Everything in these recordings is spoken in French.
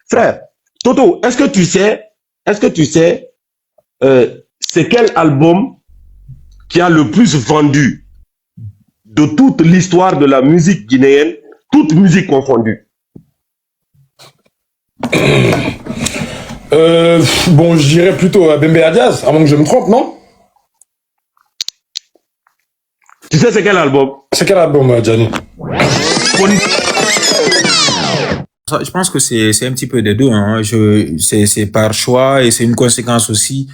Frère, Toto, est-ce que tu sais, c'est quel album qui a le plus vendu de toute l'histoire de la musique guinéenne, toute musique confondue? Bon, je dirais plutôt Bembe Adiaz, avant que je me trompe, non? Tu sais c'est quel album? C'est quel album, Gianni? Je pense que c'est un petit peu des deux. Hein. C'est par choix et c'est une conséquence aussi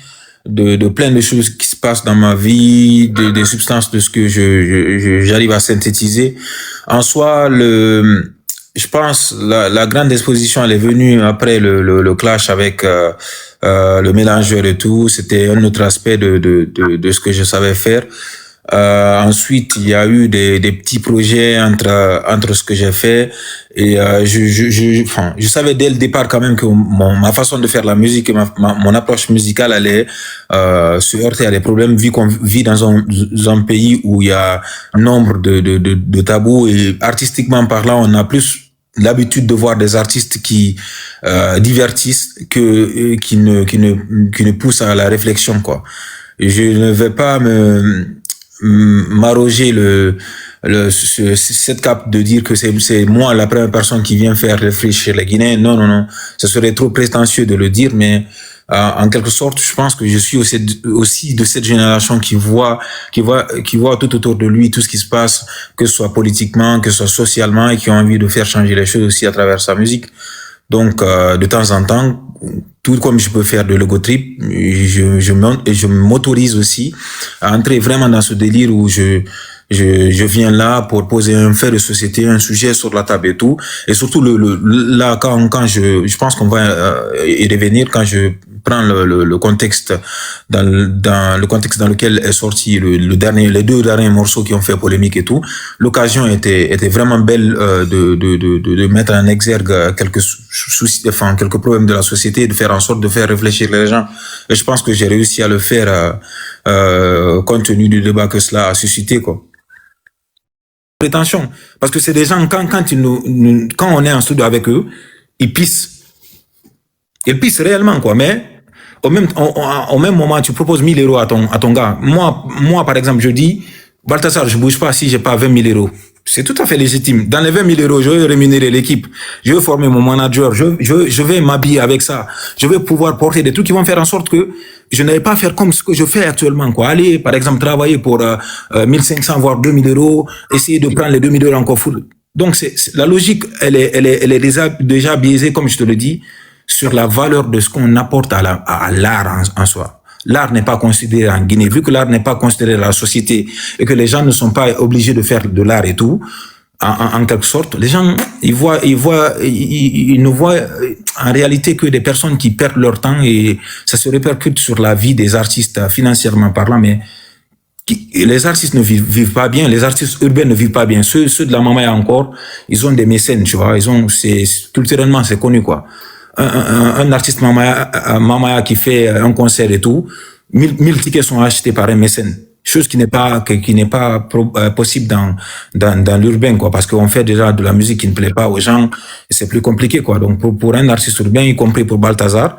de plein de choses qui se passent dans ma vie, des substances de ce que j'arrive à synthétiser. En soi, je pense la grande exposition elle est venue après le clash avec le mélangeur et tout. C'était un autre aspect de ce que je savais faire. Ensuite, il y a eu des petits projets entre ce que j'ai fait et je savais dès le départ quand même que ma façon de faire la musique et mon approche musicale allait se heurter à des problèmes vu qu'on vit dans un pays où il y a nombre de tabous et artistiquement parlant, on a plus l'habitude de voir des artistes qui divertissent que qui ne poussent à la réflexion quoi. Je ne vais pas m'arroger cette cape de dire que c'est moi la première personne qui vient faire réfléchir les Guinéens. Non. Ce serait trop prétentieux de le dire, mais en quelque sorte, je pense que je suis aussi de cette génération qui voit tout autour de lui tout ce qui se passe, que ce soit politiquement, que ce soit socialement, et qui ont envie de faire changer les choses aussi à travers sa musique. Donc, de temps en temps, tout comme je peux faire de l'ego trip, je m'autorise aussi à entrer vraiment dans ce délire où je viens là pour poser un fait de société, un sujet sur la table et tout. Et surtout, là, quand je pense qu'on va y revenir, quand je prends le contexte dans le contexte dans lequel est sorti les deux derniers morceaux qui ont fait polémique et tout, l'occasion était vraiment belle de mettre en exergue quelques soucis, enfin quelques problèmes de la société, de faire en sorte de faire réfléchir les gens. Et je pense que j'ai réussi à le faire compte tenu du débat que cela a suscité quoi. Prétention, parce que c'est des gens quand on est en studio avec eux, ils pissent réellement quoi, mais au même moment, tu proposes 1000 euros à ton gars. Moi, par exemple, je dis, Balthazar, je bouge pas si j'ai pas 20 000 euros. C'est tout à fait légitime. Dans les 20 000 euros, je vais rémunérer l'équipe. Je vais former mon manager. Je vais m'habiller avec ça. Je vais pouvoir porter des trucs qui vont faire en sorte que je n'allais pas faire comme ce que je fais actuellement, quoi. Aller, par exemple, travailler pour 1500 voire 2000 euros, essayer de prendre les 2000 euros encore full. Donc, la logique, elle est déjà biaisée, comme je te le dis, sur la valeur de ce qu'on apporte à l'art en soi. L'art n'est pas considéré en Guinée, vu que l'art n'est pas considéré dans la société et que les gens ne sont pas obligés de faire de l'art et tout, en quelque sorte, les gens, ils ne voient en réalité que des personnes qui perdent leur temps et ça se répercute sur la vie des artistes financièrement parlant, mais les artistes ne vivent pas bien, les artistes urbains ne vivent pas bien. Ceux de la Mamaya encore, ils ont des mécènes, tu vois, culturellement, c'est connu, quoi. Un artiste Mamaya qui fait un concert et tout, 1000 tickets sont achetés par un mécène. Chose qui n'est pas possible dans l'urbain, quoi, parce qu'on fait déjà de la musique qui ne plaît pas aux gens, et c'est plus compliqué, quoi. Donc pour un artiste urbain, y compris pour Balthazar,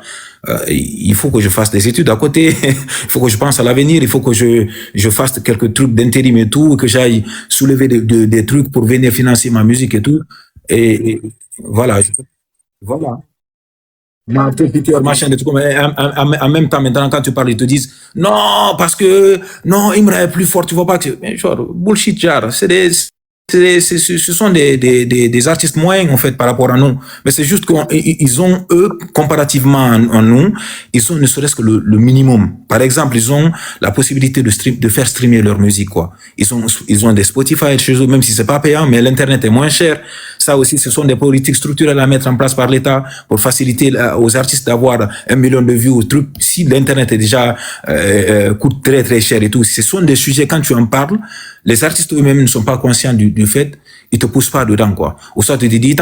il faut que je fasse des études à côté, il faut que je pense à l'avenir, il faut que je fasse quelques trucs d'intérim et tout, que j'aille soulever des trucs pour venir financer ma musique et tout. Et voilà. Voilà. Martin Peter, machin, des trucs comme en même temps, maintenant, quand tu parles, ils te disent non, parce que non, Imra est plus fort, tu vois pas que mais genre, bullshit, genre, ce sont des artistes moyens, en fait, par rapport à nous. Mais c'est juste qu'ils ont, eux, comparativement à nous, ils ont ne serait-ce que le minimum. Par exemple, ils ont la possibilité de faire streamer leur musique, quoi. Ils ont des Spotify chez eux, même si c'est pas payant, mais l'Internet est moins cher. Ça aussi, ce sont des politiques structurelles à mettre en place par l'État pour faciliter aux artistes d'avoir 1 million de vues au truc. Si l'Internet est déjà, coûte très, très cher et tout, ce sont des sujets, quand tu en parles, les artistes eux-mêmes ne sont pas conscients du fait, ils te poussent pas dedans, quoi. Ou soit tu te dis,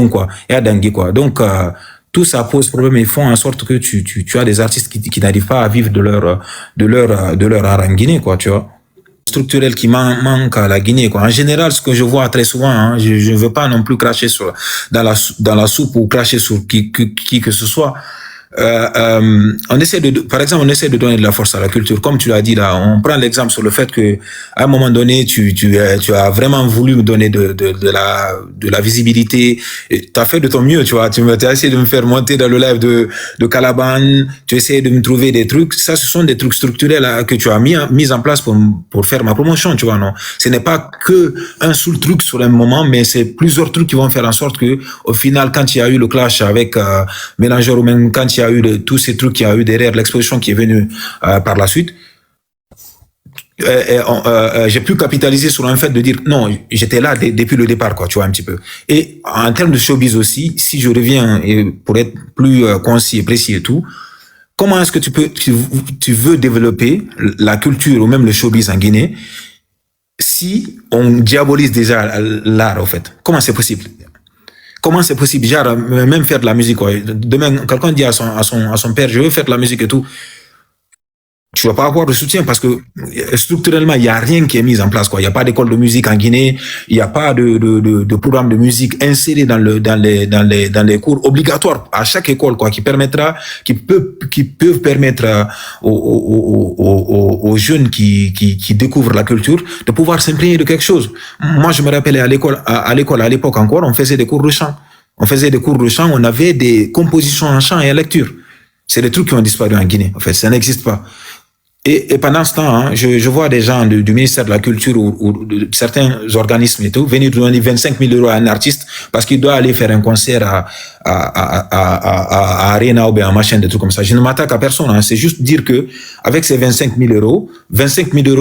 quoi. Quoi. Donc, tout ça pose problème et ils font en sorte que tu as des artistes qui n'arrivent pas à vivre de leur art en Guinée, quoi, tu vois. structurel qui manque à la Guinée, quoi. En général, ce que je vois très souvent, hein, je ne veux pas non plus cracher dans la soupe ou cracher sur qui que ce soit. On essaie par exemple, on essaie de donner de la force à la culture, comme tu l'as dit là. On prend l'exemple sur le fait que, à un moment donné, tu as vraiment voulu me donner de la visibilité. Tu as fait de ton mieux, tu vois. Tu as essayé de me faire monter dans le live de Calaban. Tu essaies de me trouver des trucs. Ça, ce sont des trucs structurels là, que tu as mis en place pour faire ma promotion, tu vois, non. Ce n'est pas que un seul truc sur un moment, mais c'est plusieurs trucs qui vont faire en sorte que, au final, quand il y a eu le clash avec Mélangeur, ou même quand il y a eu tous ces trucs qu'il y a eu derrière l'exposition qui est venue par la suite, j'ai pu capitaliser sur un fait de dire non, j'étais là depuis le départ, quoi, tu vois, un petit peu. Et en termes de showbiz aussi, si je reviens et pour être plus concis et précis et tout, comment est-ce que tu veux développer la culture ou même le showbiz en Guinée si on diabolise déjà l'art, au fait? Comment c'est possible? Comment c'est possible? Genre, même faire de la musique, quoi. Demain, quelqu'un dit à son père, je veux faire de la musique et tout. Tu vas pas avoir de soutien parce que structurellement, il y a rien qui est mis en place, quoi. Il y a pas d'école de musique en Guinée. Il y a pas de programme de musique inséré dans les cours obligatoires à chaque école, quoi, qui peuvent permettre aux jeunes qui découvrent la culture de pouvoir s'imprégner de quelque chose. Moi, je me rappelais à l'école, à l'époque encore, on faisait des cours de chant. On avait des compositions en chant et en lecture. C'est des trucs qui ont disparu en Guinée, en fait. Ça n'existe pas. Et pendant ce temps, hein, je vois des gens du ministère de la Culture ou de certains organismes et tout venir donner 25 000 euros à un artiste parce qu'il doit aller faire un concert à Arena ou bien à machin, des trucs comme ça. Je ne m'attaque à personne, hein. C'est juste dire que avec ces 25 000 euros,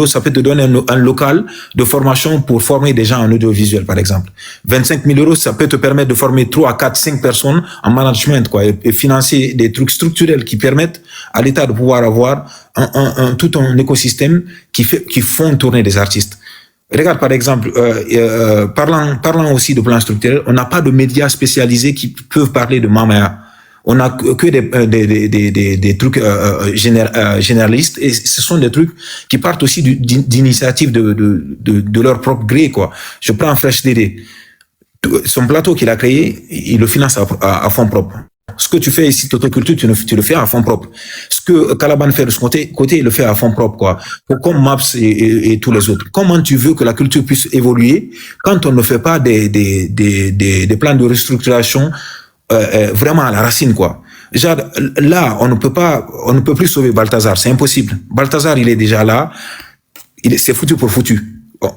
ça peut te donner un local de formation pour former des gens en audiovisuel, par exemple. 25 000 euros, ça peut te permettre de former 3, 4, 5 personnes en management, quoi, et financer des trucs structurels qui permettent à l'État de pouvoir avoir tout un écosystème qui font tourner des artistes. Regarde, par exemple, parlant aussi de plan structurel, on n'a pas de médias spécialisés qui peuvent parler de Mamaya. On n'a que des trucs généralistes, et ce sont des trucs qui partent aussi d'initiatives de leur propre gré, quoi. Je prends Fresh DD. Son plateau qu'il a créé, il le finance à fonds propres. Ce que tu fais ici, Totoculture, tu le fais à fond propre. Ce que Calaban fait de ce côté, il le fait à fond propre, quoi. Comme Maps et tous les autres. Comment tu veux que la culture puisse évoluer quand on ne fait pas des plans de restructuration vraiment à la racine, quoi. Genre, là, on ne peut plus sauver Balthazar. C'est impossible. Balthazar, il est déjà là. C'est foutu pour foutu.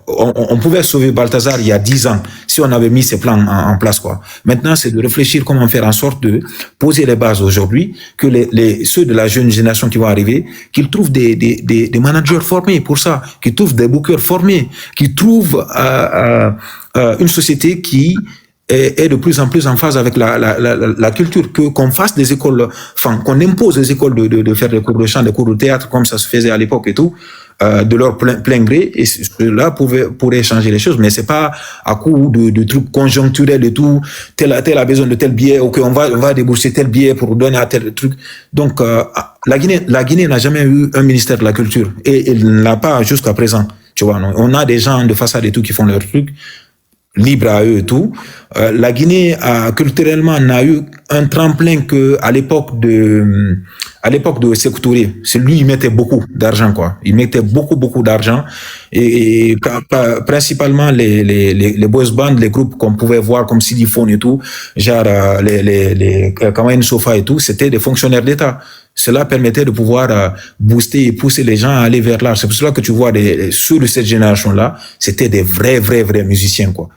On pouvait sauver Balthazar il y a 10 ans si on avait mis ces plans en place, quoi. Maintenant, c'est de réfléchir comment faire en sorte de poser les bases aujourd'hui, que ceux de la jeune génération qui vont arriver, qu'ils trouvent des managers formés pour ça, qu'ils trouvent des bookers formés, qu'ils trouvent une société qui est de plus en plus en phase avec la culture, qu'on fasse des écoles, enfin, qu'on impose des écoles de faire des cours de chant, des cours de théâtre, comme ça se faisait à l'époque et tout, de leur plein gré, et cela pourrait changer les choses, mais c'est pas à coup de trucs conjoncturels et tout, tel a besoin de tel billet, ok, on va débourser tel billet pour donner à tel truc. Donc, la Guinée n'a jamais eu un ministère de la culture, et elle n'a pas jusqu'à présent, tu vois, non? On a des gens de façade et tout qui font leur truc, libre à eux et tout. La Guinée culturellement n'a eu un tremplin que à l'époque de Sékou Touré. C'est lui, il mettait beaucoup d'argent, quoi. Il mettait beaucoup d'argent, et principalement les boys bands, les groupes qu'on pouvait voir comme Sidiphone et tout, genre les Kamaïn Sofa et tout, c'était des fonctionnaires d'État. Cela permettait de pouvoir booster et pousser les gens à aller vers l'art. C'est pour cela que tu vois ceux de cette génération-là, c'était des vrais musiciens, quoi.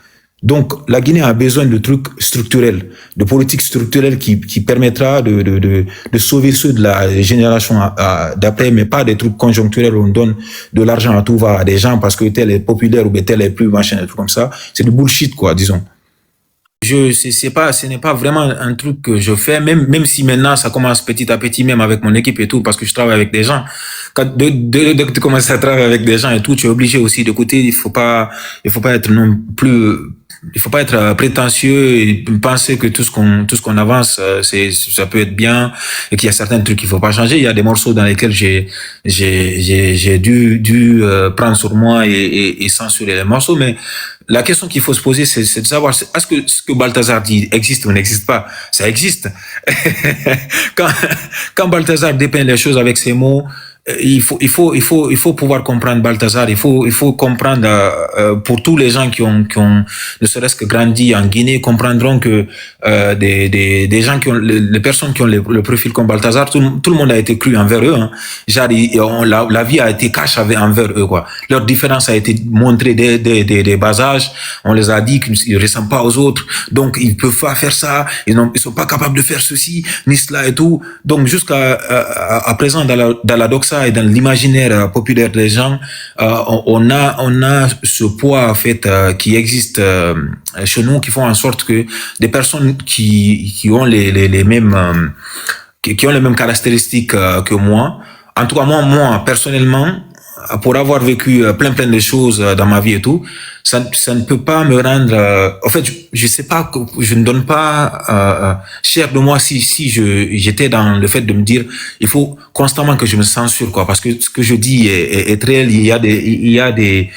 Donc, la Guinée a besoin de trucs structurels, de politiques structurelles qui permettra de sauver ceux de la génération d'après, mais pas des trucs conjoncturels où on donne de l'argent à tout va à des gens parce que tel est populaire ou tel est plus machin, des trucs comme ça. C'est du bullshit, quoi, disons. Ce n'est pas vraiment un truc que je fais, même si maintenant ça commence petit à petit, même avec mon équipe et tout, parce que je travaille avec des gens. Dès que tu commences à travailler avec des gens et tout, tu es obligé aussi d'écouter. Il faut pas être non plus il faut pas être prétentieux et penser que tout ce qu'on avance, ça peut être bien et qu'il y a certains trucs qu'il faut pas changer. Il y a des morceaux dans lesquels j'ai dû prendre sur moi et censurer les morceaux, mais la question qu'il faut se poser, c'est de savoir, est-ce que ce que Balthazar dit existe ou n'existe pas? Ça existe. Quand Balthazar dépeint les choses avec ses mots, il faut pouvoir comprendre Balthazar. Il faut comprendre pour tous les gens qui ont ne serait-ce que grandi en Guinée comprendront que des gens qui ont les personnes qui ont le profil comme Balthazar, tout le monde a été cru envers eux. Hein. Genre la vie a été cache envers eux quoi. Leur différence a été montrée des bas âges. On les a dit qu'ils ne ressemblent pas aux autres, donc ils peuvent pas faire ça. Ils sont pas capables de faire ceci ni cela et tout. Donc jusqu'à à présent dans la doxa et dans l'imaginaire populaire des gens, on a ce poids en fait qui existe chez nous, qui font en sorte que des personnes qui ont les mêmes qui ont les mêmes caractéristiques que moi, en tout cas moi personnellement, pour avoir vécu plein de choses dans ma vie et tout, ça ne peut pas me rendre en fait je sais pas, je ne donne pas cher de moi si j'étais dans le fait de me dire il faut constamment que je me censure quoi, parce que ce que je dis est réel. Il y a des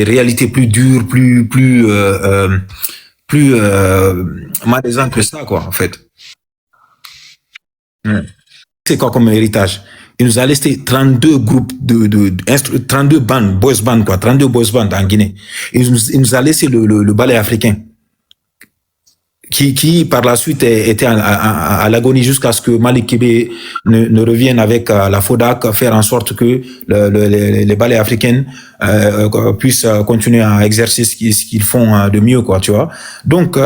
réalités plus dures, plus malaisantes que ça quoi en fait. Ouais. C'est quoi comme héritage? Il nous a laissé 32 groupes 32 bandes, boys band quoi, 32 boys band en Guinée. Il nous a laissé le ballet africain qui par la suite était à l'agonie jusqu'à ce que Malik Kébé ne revienne avec la FODAC, faire en sorte que les ballets africains puissent continuer à exercer ce qu'ils font de mieux quoi, tu vois. Donc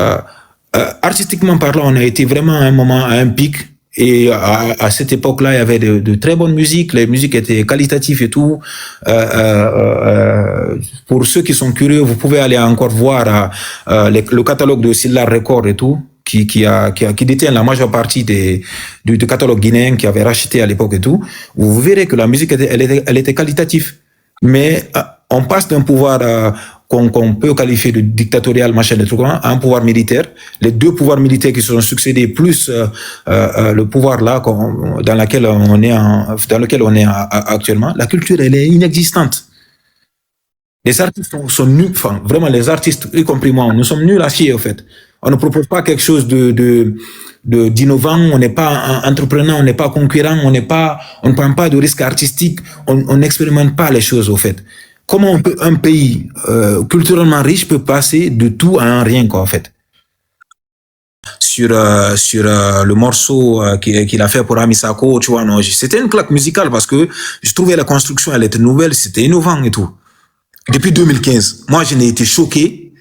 artistiquement parlant, on a été vraiment à un moment à un pic. Et à cette époque-là, il y avait de très bonnes musiques, les musiques étaient qualitatives et tout. Pour ceux qui sont curieux, vous pouvez aller encore voir le catalogue de Sillar Record et tout, qui détient la majeure partie du catalogue guinéen qui avait racheté à l'époque et tout. Vous verrez que la musique elle était qualitative. Mais on passe d'un pouvoir qu'on peut qualifier de dictatorial, machin, des trucs, à un pouvoir militaire. Les deux pouvoirs militaires qui se sont succédés, plus le pouvoir là dans lequel on est actuellement, la culture elle est inexistante. Les artistes sont nuls, enfin vraiment les artistes, y compris moi, nous sommes nuls à chier au fait. On ne propose pas quelque chose d'innovant, on n'est pas entreprenant, on n'est pas concurrent, on ne prend pas de risques artistiques, on n'expérimente pas les choses au fait. Comment un pays culturellement riche peut passer de tout à un rien quoi en fait. Sur le morceau qu'il a fait pour Amisako, tu vois, non, c'était une claque musicale parce que je trouvais la construction elle était nouvelle, c'était innovant et tout. Depuis 2015, moi je n'ai été choqué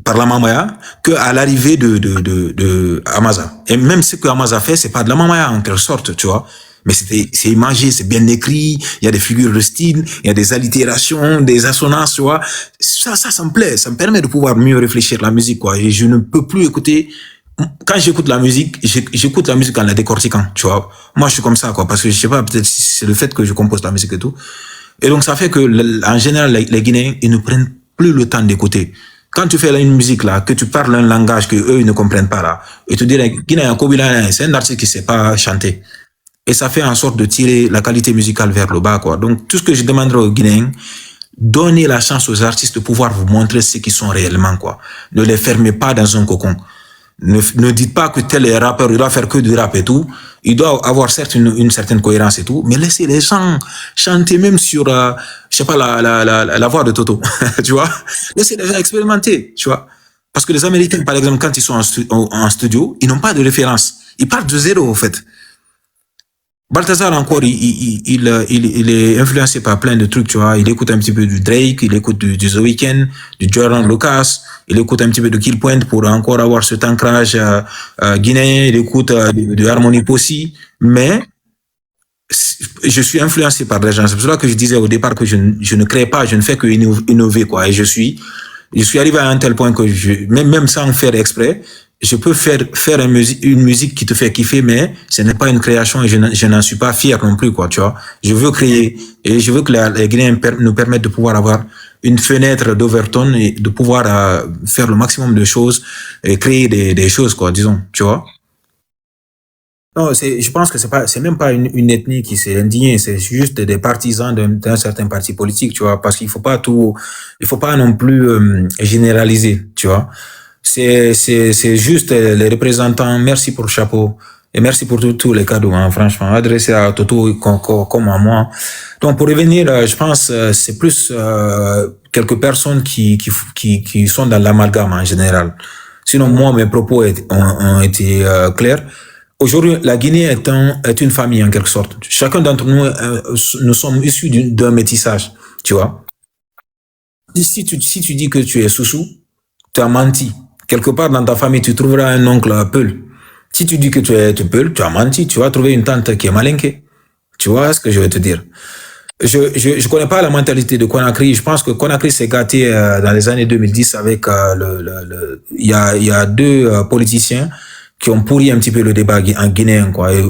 par la mamaya que à l'arrivée de Amaza. Et même ce que Amaza fait, c'est pas de la mamaya en quelque sorte, tu vois. Mais c'est imagé, c'est bien écrit, il y a des figures de style, il y a des allitérations, des assonances, tu vois. Ça me plaît, ça me permet de pouvoir mieux réfléchir la musique, quoi. Et je ne peux plus écouter, quand j'écoute la musique, j'écoute la musique en la décortiquant, tu vois. Moi, je suis comme ça, quoi, parce que je sais pas, peut-être c'est le fait que je compose la musique et tout. Et donc, ça fait que, en général, les Guinéens, ils ne prennent plus le temps d'écouter. Quand tu fais là une musique là, que tu parles un langage que eux ils ne comprennent pas là, et tu dis Guinéen Kobila, c'est un artiste qui sait pas chanter. Et ça fait en sorte de tirer la qualité musicale vers le bas, quoi. Donc, tout ce que je demanderais aux Guinéens, donnez la chance aux artistes de pouvoir vous montrer ce qu'ils sont réellement, quoi. Ne les fermez pas dans un cocon. Ne dites pas que tel est rappeur, il doit faire que du rap et tout. Il doit avoir certes une certaine cohérence et tout, mais laissez les gens chanter même sur, je sais pas, la voix de Toto, tu vois. Laissez les gens expérimenter, tu vois. Parce que les Américains, par exemple, quand ils sont en studio, ils n'ont pas de référence. Ils partent de zéro, en fait. Balthazar encore, il est influencé par plein de trucs, tu vois. Il écoute un petit peu du Drake, il écoute du The Weeknd, du Jordan Lucas, il écoute un petit peu de Kill Point pour encore avoir cet ancrage guinéen, il écoute de Harmony Posse, mais je suis influencé par des gens. C'est pour cela que je disais au départ que je ne crée pas, je ne fais que innover, quoi. Et je suis arrivé à un tel point que même sans faire exprès, je peux faire une musique qui te fait kiffer, mais ce n'est pas une création et je n'en suis pas fier non plus, quoi, tu vois. Je veux créer et je veux que les Guinéens nous permettent de pouvoir avoir une fenêtre d'Overton et de pouvoir faire le maximum de choses et créer des choses, quoi, disons, tu vois. Non, je pense que c'est même pas une ethnie qui s'est indignée, c'est juste des partisans d'un certain parti politique, tu vois, parce qu'il faut pas non plus généraliser, tu vois. C'est juste les représentants. Merci pour le chapeau et merci pour tous les cadeaux, hein, franchement, adressés à Toto comme à moi. Donc pour revenir, je pense c'est plus quelques personnes qui sont dans l'amalgame en général. Sinon moi mes propos ont été clairs. Aujourd'hui, la Guinée est une famille en quelque sorte. Chacun d'entre nous, nous sommes issus d'un métissage, tu vois. Si tu dis que tu es Soussou, tu as menti. Quelque part dans ta famille, tu trouveras un oncle Peul. Si tu dis que tu es Peul, tu as menti. Tu vas trouver une tante qui est Malinké. Tu vois ce que je veux te dire? Je connais pas la mentalité de Conakry. Je pense que Conakry s'est gâté dans les années 2010 avec il y a deux politiciens qui ont pourri un petit peu le débat en guinéen, quoi. Et,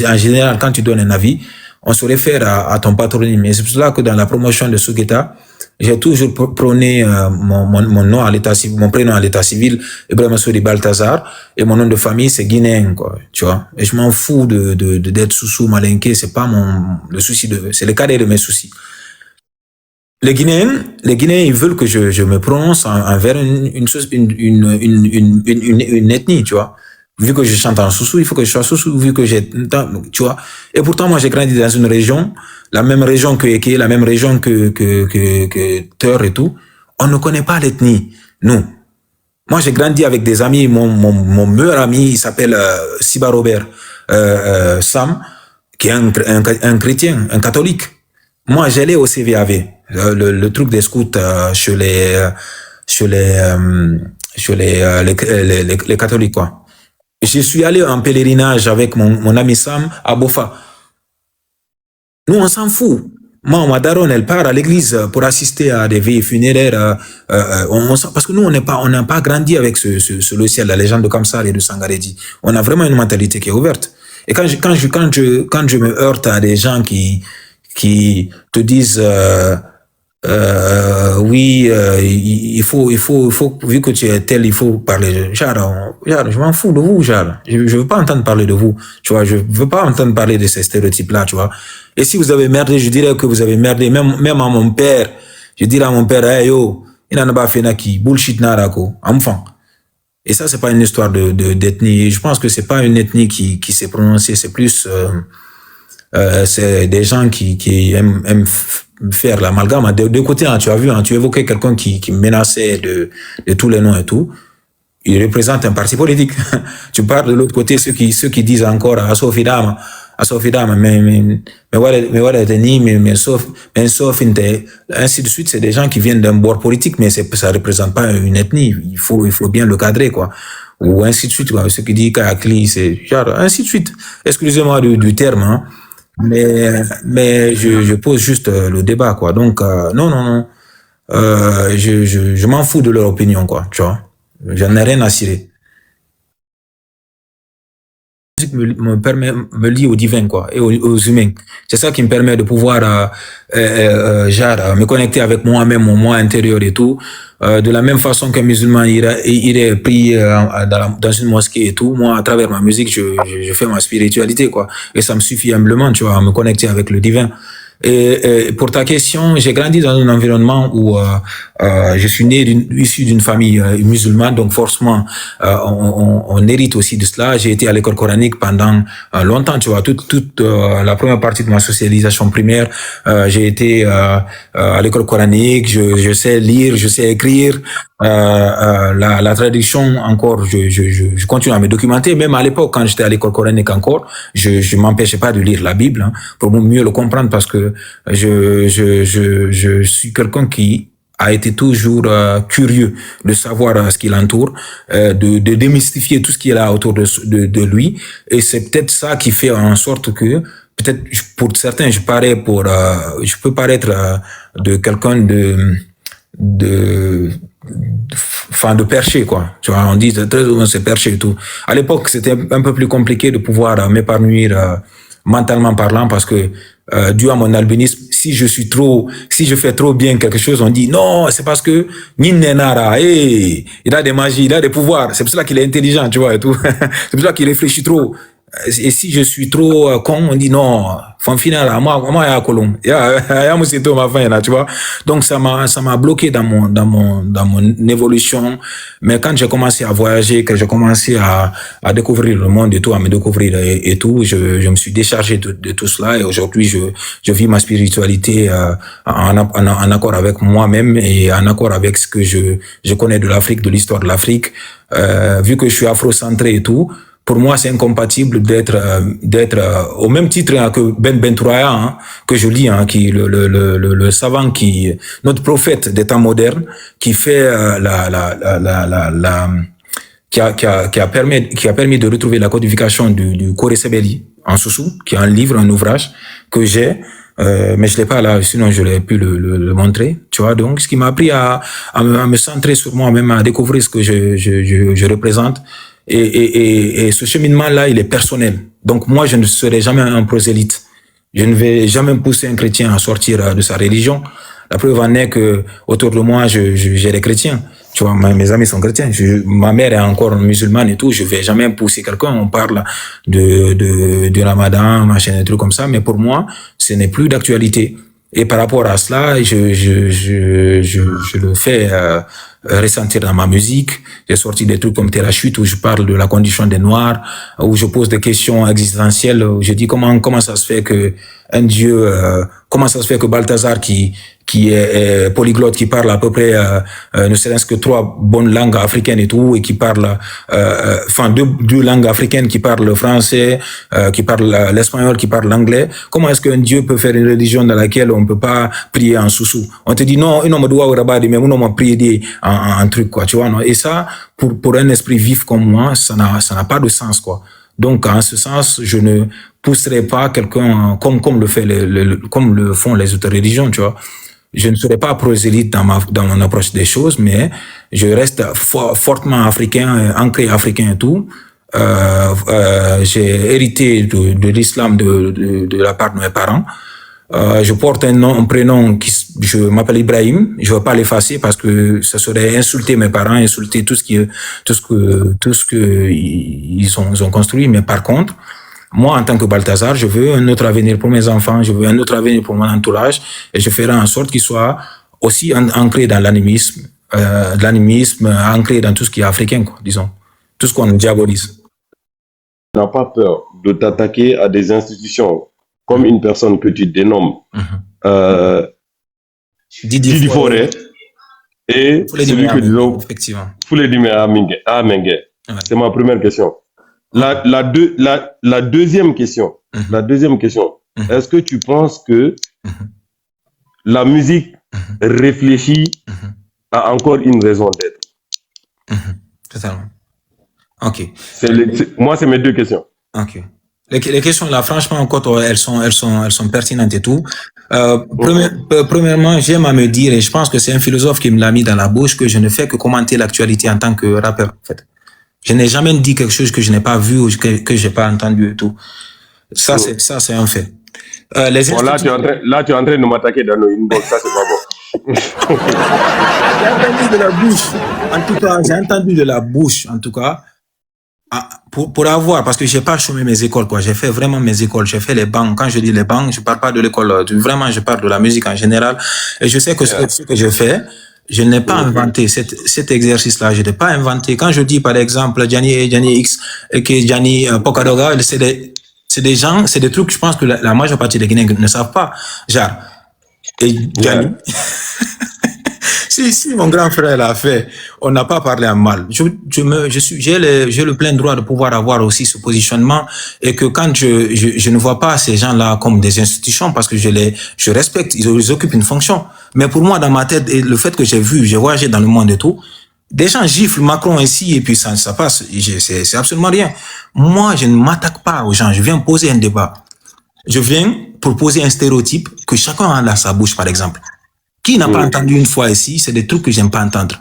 en général, quand tu donnes un avis, on se réfère à ton patronyme. Et c'est pour cela que dans la promotion de Sougueta, j'ai toujours prôné mon nom à l'état civil, mon prénom à l'état civil, Ibrahima Soudi Balthazar, et mon nom de famille c'est guinéen, quoi. Tu vois. Et je m'en fous d'être Soussou Malinké, c'est pas le souci c'est le cadet de mes soucis. Les Guinéens, ils veulent que je me prononce envers une ethnie, tu vois. Vu que je chante en Soussou, il faut que je sois Soussou, vu que tu vois. Et pourtant, moi, j'ai grandi dans une région, la même région que Eke, la même région que Teur et tout. On ne connaît pas l'ethnie, nous. Moi, j'ai grandi avec des amis, mon meilleur ami, il s'appelle Siba Robert, Sam, qui est un chrétien, un catholique. Moi, j'allais au CVAV, le truc des scouts chez les catholiques, quoi. Je suis allé en pèlerinage avec mon ami Sam à Bofa. Nous, on s'en fout. Moi, ma daronne, elle part à l'église pour assister à des veillées funéraires. Parce que nous, on n'a pas grandi avec ce logiciel, la légende de Kamsar et de Sangaredi. On a vraiment une mentalité qui est ouverte. Et quand je me heurte à des gens qui te disent oui, il faut, vu que tu es tel, il faut parler. Genre, je m'en fous de vous, genre. Je veux pas entendre parler de vous. Tu vois, je veux pas entendre parler de ces stéréotypes-là, tu vois. Et si vous avez merdé, je dirais que vous avez merdé. Même à mon père, je dirais à mon père, hey yo, il n'en a pas fait naki, bullshit narako, enfant. Et ça, c'est pas une histoire d'ethnie. Je pense que c'est pas une ethnie qui s'est prononcée, c'est plus, c'est des gens qui aiment faire l'amalgame. De deux côtés, hein, tu as vu, hein, tu évoquais quelqu'un qui menaçait de tous les noms et tout. Il représente un parti politique. Tu parles de l'autre côté, ceux qui disent encore à Sophie Dama, mais sauf, ainsi de suite, c'est des gens qui viennent d'un bord politique, mais ça représente pas une ethnie. Il faut bien le cadrer, quoi. Ou ainsi de suite, quoi. Ceux qui disent Kayakli, c'est genre, ainsi de suite. Excusez-moi du terme, hein. Mais je pose juste le débat, quoi. Donc non. Je m'en fous de leur opinion, quoi. Tu vois. J'en ai rien à cirer. La musique me lie au divin, quoi, et aux humains. C'est ça qui me permet de pouvoir me connecter avec moi-même, mon moi intérieur et tout. De la même façon qu'un musulman irait prier dans une mosquée et tout, moi, à travers ma musique, je fais ma spiritualité, quoi. Et ça me suffit humblement, tu vois, à me connecter avec le divin. Et pour ta question, j'ai grandi dans un environnement où je suis issu d'une famille musulmane, donc forcément on hérite aussi de cela. J'ai été à l'école coranique pendant longtemps, tu vois, toute la première partie de ma socialisation primaire, j'ai été à l'école coranique. Je sais lire, je sais écrire. La traduction encore, je continue à me documenter. Même à l'époque, quand j'étais à l'école coranique encore, je m'empêchais pas de lire la Bible, hein, pour mieux le comprendre, parce que je suis quelqu'un qui a été toujours curieux de savoir ce qui l'entoure, de démystifier tout ce qui est là autour de lui. Et c'est peut-être ça qui fait en sorte que peut-être pour certains, je peux paraître de quelqu'un de perché, quoi. Tu vois, on dit très souvent c'est perché et tout. À l'époque, c'était un peu plus compliqué de pouvoir m'épanouir mentalement parlant, parce que dû à mon albinisme. Si je fais trop bien quelque chose, on dit non, c'est parce que Ninenara, il a des magies, il a des pouvoirs. C'est pour cela qu'il est intelligent, tu vois, et tout. C'est pour cela qu'il réfléchit trop. Et si je suis trop con, on dit non, fanfina moi ya kolom. Ya musito ma fin là, tu vois. Donc ça m'a bloqué dans mon évolution. Mais quand j'ai commencé à voyager, que j'ai commencé à découvrir le monde et tout, à me découvrir et tout, je me suis déchargé de tout cela et aujourd'hui je vis ma spiritualité en accord avec moi-même et en accord avec ce que je connais de l'Afrique, de l'histoire de l'Afrique. Vu que je suis afrocentré et tout, pour moi, c'est incompatible d'être au même titre que Ben Bentouraya, hein, que je lis, hein, qui le savant notre prophète des temps modernes, qui fait qui a permis de retrouver la codification du Kore Sebeli en Soussou, qui est un livre, un ouvrage que j'ai. Mais je l'ai pas là, sinon je l'ai pu le montrer, tu vois. Donc, ce qui m'a appris à me centrer sur moi-même, à découvrir ce que je représente. Et ce cheminement-là, il est personnel. Donc, moi, je ne serai jamais un prosélyte. Je ne vais jamais pousser un chrétien à sortir de sa religion. La preuve en est que autour de moi, j'ai des chrétiens. Tu vois, mes amis sont chrétiens. Ma mère est encore musulmane et tout. Je vais jamais pousser quelqu'un. On parle du Ramadan, machin, des trucs comme ça. Mais pour moi, ce n'est plus d'actualité. Et par rapport à cela, je le fais ressentir dans ma musique. J'ai sorti des trucs comme Terre la chute où je parle de la condition des Noirs, où je pose des questions existentielles, où je dis comment ça se fait que un Dieu, comment ça se fait que Balthazar qui est polyglotte, qui parle à peu près ne serait-ce que 3 bonnes langues africaines et tout, et qui parle deux langues africaines, qui parle le français, qui parle l'espagnol, qui parle l'anglais. Comment est-ce qu'un Dieu peut faire une religion dans laquelle on peut pas prier en soussou? On te dit non, on doit rabadi, mais on doit prier en truc, quoi, tu vois, non? Et ça, pour un esprit vif comme moi, ça n'a pas de sens, quoi. Donc, en ce sens, je ne pousserai pas quelqu'un comme comme le font les autres religions, tu vois. Je ne serai pas prosélyte dans mon approche des choses, mais je reste fortement africain, ancré africain et tout. J'ai hérité de l'islam de la part de mes parents. Je porte un prénom je m'appelle Ibrahim. Je veux pas l'effacer parce que ça serait insulter mes parents, insulter tout ce que ils ont construit. Mais par contre, moi, en tant que Balthazar, je veux un autre avenir pour mes enfants, je veux un autre avenir pour mon entourage, et je ferai en sorte qu'il soit aussi ancré dans l'animisme, ancré dans tout ce qui est africain, quoi, disons, tout ce qu'on diabolise. Tu n'as pas peur de t'attaquer à des institutions comme une personne que tu dénommes Didi Forêt et celui que disons Foulé Dime Amengue. C'est ma première question. La deuxième question, est-ce que tu penses que la musique réfléchie a encore une raison d'être? Totalement. Ok. Moi, c'est mes 2 questions. Ok. Les questions là, franchement, encore, elles sont pertinentes et tout. Premièrement, j'aime à me dire, et je pense que c'est un philosophe qui me l'a mis dans la bouche, que je ne fais que commenter l'actualité en tant que rappeur, en fait. Je n'ai jamais dit quelque chose que je n'ai pas vu ou que j'ai pas entendu et tout. Ça, c'est un fait. Bon, là, tu es en train de m'attaquer dans nos inbox. Ça, c'est pas bon. J'ai entendu de la bouche. En tout cas, j'ai entendu de la bouche, en tout cas. Pour avoir, parce que j'ai pas chômé mes écoles, quoi. J'ai fait vraiment mes écoles. J'ai fait les bancs. Quand je dis les bancs, je parle pas de l'école. Vraiment, je parle de la musique en général. Et je sais que ce que je fais, je n'ai pas inventé cet exercice-là. Je n'ai pas inventé. Quand je dis, par exemple, Gianni X, et que Gianni Pokadoga, c'est des gens, c'est des trucs que je pense que la majeure partie des Guinéens ne savent pas. Genre, et Gianni. Si mon grand frère l'a fait, on n'a pas parlé en mal. J'ai le plein droit de pouvoir avoir aussi ce positionnement et que quand je ne vois pas ces gens-là comme des institutions parce que je respecte, ils occupent une fonction. Mais pour moi, dans ma tête, et le fait que j'ai voyagé dans le monde et tout, des gens giflent Macron ici et puis ça passe. C'est absolument rien. Moi, je ne m'attaque pas aux gens. Je viens poser un débat. Je viens pour poser un stéréotype que chacun a dans sa bouche, par exemple. Qui n'a pas entendu une fois ici, c'est des trucs que j'aime pas entendre.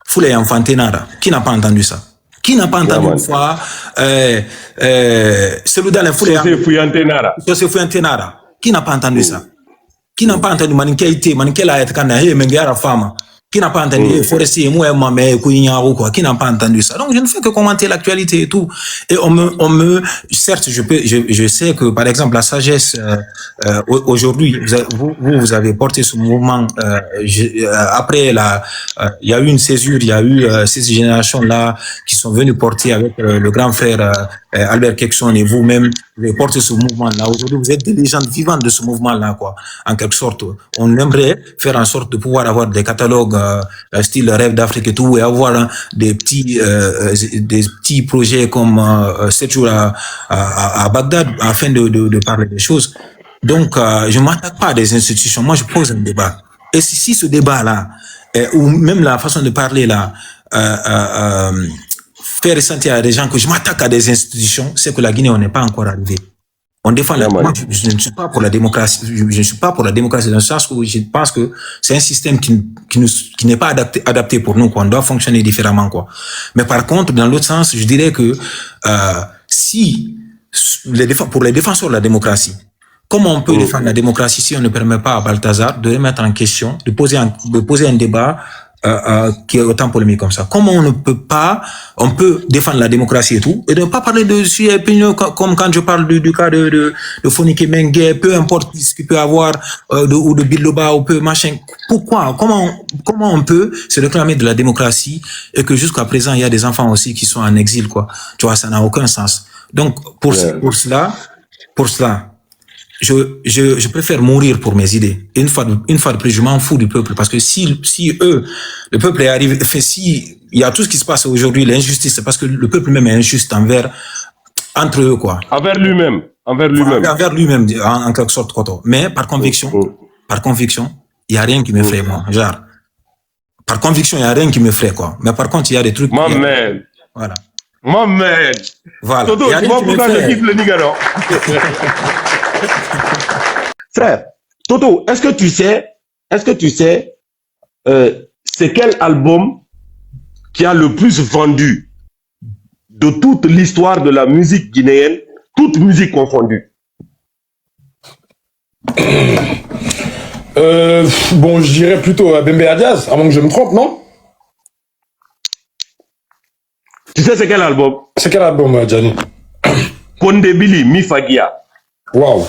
Foulé Enfantenara. Qui n'a pas entendu ça? Qui n'a pas entendu une fois, celui dans les Foulé Enfantenara. José Fuentenara. Qui n'a pas entendu ça? Qui n'a pas entendu Maniqueité, Maniquela et Kana, et Mengara Fama? Qui n'a pas entendu Forestier, moi, Mamé, Kouignaru, quoi? Qui n'a pas entendu ça? Donc, je ne fais que commenter l'actualité et tout. Et certes, je sais que, par exemple, la sagesse, aujourd'hui, vous avez porté ce mouvement, après il y a eu une césure, il y a eu ces générations-là qui sont venues porter avec le grand frère Albert Kekson et vous-même, vous avez porté ce mouvement-là. Aujourd'hui, vous êtes des légendes vivantes de ce mouvement-là, quoi. En quelque sorte, on aimerait faire en sorte de pouvoir avoir des catalogues style Rêve d'Afrique et tout, et avoir des petits projets comme 7 jours à Bagdad afin de parler des choses. Donc, je m'attaque pas à des institutions. Moi, je pose un débat. Et si ce débat-là, ou même la façon de parler là, faire ressentir à des gens que je m'attaque à des institutions, c'est que la Guinée, on n'est pas encore arrivé. On défend moi, je ne suis pas pour la démocratie. Je ne suis pas pour la démocratie dans le sens où je pense que c'est un système qui n'est pas adapté pour nous, quoi. On doit fonctionner différemment, quoi. Mais par contre, dans l'autre sens, je dirais que pour les défenseurs de la démocratie, comment on peut défendre la démocratie si on ne permet pas à Balthazar de remettre en question, de poser un débat qui est autant polémique comme ça? Comment on peut défendre la démocratie et tout, et ne pas parler de sujets opinions comme quand je parle du cas de Fonike Mengue, peu importe ce qu'il peut avoir, ou de Biloba, ou peu machin. Pourquoi? Comment on peut se réclamer de la démocratie et que jusqu'à présent, il y a des enfants aussi qui sont en exil, quoi. Tu vois, ça n'a aucun sens. Donc, pour cela, je préfère mourir pour mes idées. Une fois de plus, je m'en fous du peuple, parce que si le peuple est arrivé, si il y a tout ce qui se passe aujourd'hui, l'injustice, c'est parce que le peuple même est injuste entre eux, quoi. Envers lui-même. Envers lui-même, en quelque sorte, quoi. Mais par conviction, il y a rien qui me ferait, moi. Genre, par conviction, il y a rien qui me ferait, quoi. Mais par contre, il y a des trucs. Man. Voilà. Man. Voilà. Toto, tu vois pourquoi je kiffe le nigga, non? Frère, Toto, est-ce que tu sais, c'est quel album qui a le plus vendu de toute l'histoire de la musique guinéenne, toute musique confondue? Bon, je dirais plutôt Bembe Adiaz, à moins que je me trompe, non? Tu sais c'est quel album? C'est quel album, Gianni? Kondebili, Mifagia. Waouh.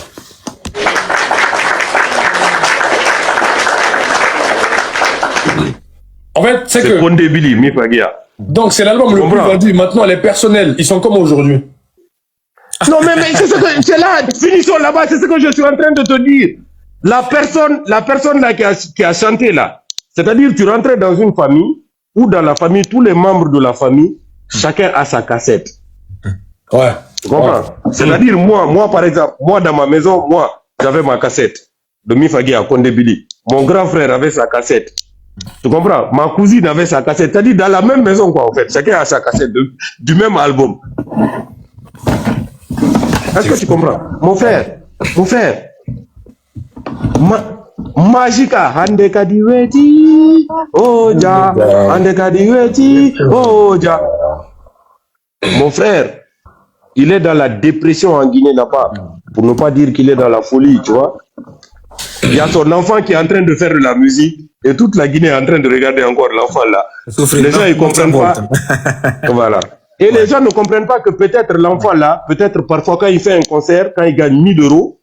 En fait, c'est que... Kondebili, Mifagia. Donc, c'est l'album le plus vendu. Maintenant, les personnels, ils sont comme aujourd'hui. Non, mais c'est là, finissons là-bas, c'est ce que je suis en train de te dire. La personne là qui a chanté là, c'est-à-dire tu rentrais dans une famille, ou dans la famille, tous les membres de la famille, chacun a sa cassette. Ouais. Tu comprends? Ouais. C'est-à-dire moi par exemple, moi dans ma maison, j'avais ma cassette de Mifagi à Kondebili. Mon grand frère avait sa cassette. Tu comprends? Ma cousine avait sa cassette. C'est-à-dire dans la même maison, quoi, en fait. Chacun a sa cassette du même album. Est-ce que tu comprends? Mon frère, Magica, Handeka Diweti, Oja, Handeka Diweti, Oja. Mon frère, il est dans la dépression en Guinée là-bas, pour ne pas dire qu'il est dans la folie, tu vois. Il y a son enfant qui est en train de faire de la musique et toute la Guinée est en train de regarder encore l'enfant là. Les gens ils comprennent pas. Voilà. Et les gens ne comprennent pas que peut-être l'enfant là, peut-être parfois quand il fait un concert, quand il gagne 1000 €,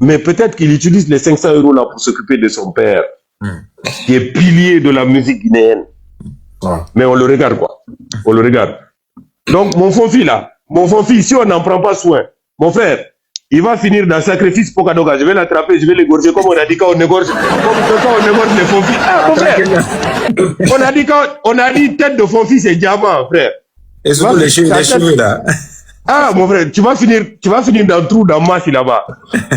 mais peut-être qu'il utilise les 500 € là pour s'occuper de son père, qui est pilier de la musique guinéenne. Mais on le regarde, quoi. On le regarde. Donc mon fonfi là, si on n'en prend pas soin, mon frère, il va finir dans le sacrifice pour Kadoga. Je vais l'attraper, je vais l'égorger comme on a dit quand on égorge les fonfis. Ah, mon frère, on a dit tête de fonfi, c'est diamant, frère. Et surtout les cheveux là. Ah, mon frère, tu vas finir dans le trou dans Massi là-bas.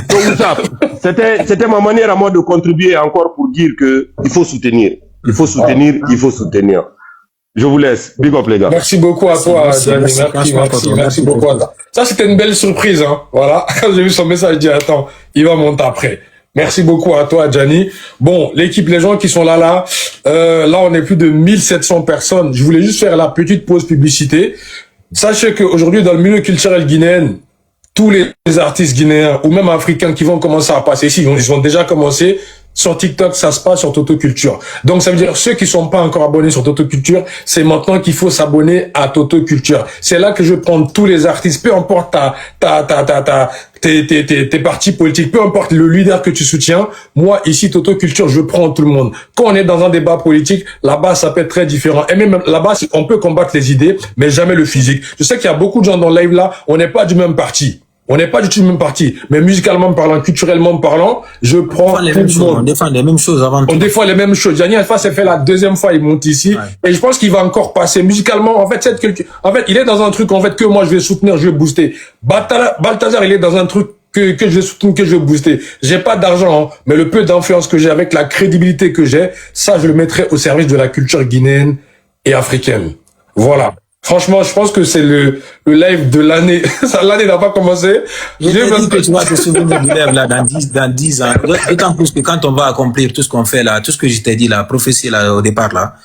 Donc, ça, c'était ma manière à moi de contribuer encore pour dire que il faut soutenir. Il faut soutenir. Je vous laisse. Big up, les gars. Merci beaucoup à toi, Gianni. Merci beaucoup à toi. Ça, c'était une belle surprise, hein. Voilà. Quand j'ai vu son message, j'ai dit, attends, il va monter après. Merci beaucoup à toi, Gianni. Bon, l'équipe, les gens qui sont là, on est plus de 1700 personnes. Je voulais juste faire la petite pause publicité. Sachez qu'aujourd'hui, dans le milieu culturel guinéen, tous les artistes guinéens ou même africains qui vont commencer à passer ici, ils ont déjà commencé. Sur TikTok, ça se passe sur Toto Culture. Donc, ça veut dire ceux qui sont pas encore abonnés sur Toto Culture, c'est maintenant qu'il faut s'abonner à Toto Culture. C'est là que je prends tous les artistes, peu importe tes partis politiques, peu importe le leader que tu soutiens. Moi, ici, Toto Culture, je prends tout le monde. Quand on est dans un débat politique, là-bas, ça peut être très différent. Et même là-bas, on peut combattre les idées, mais jamais le physique. Je sais qu'il y a beaucoup de gens dans le live là, on n'est pas du même parti. On n'est pas du tout du même parti, mais musicalement parlant, culturellement parlant, je prends tout le monde. On défend les mêmes choses avant tout. On défend les mêmes choses. Gianni Alpha s'est fait la deuxième fois, il monte ici, et je pense qu'il va encore passer musicalement. En fait, il est dans un truc en fait que moi je vais soutenir, je vais booster. Balthazar, il est dans un truc que je vais soutenir, que je vais booster. J'ai pas d'argent, hein, mais le peu d'influence que j'ai avec la crédibilité que j'ai, ça je le mettrai au service de la culture guinéenne et africaine. Voilà. Franchement, je pense que c'est le live de l'année. L'année n'a pas commencé. Je te dis que tu vas te souvenir du live là dans 10 ans. D'autant plus que quand on va accomplir tout ce qu'on fait là, tout ce que je t'ai dit là, prophétie là au départ là,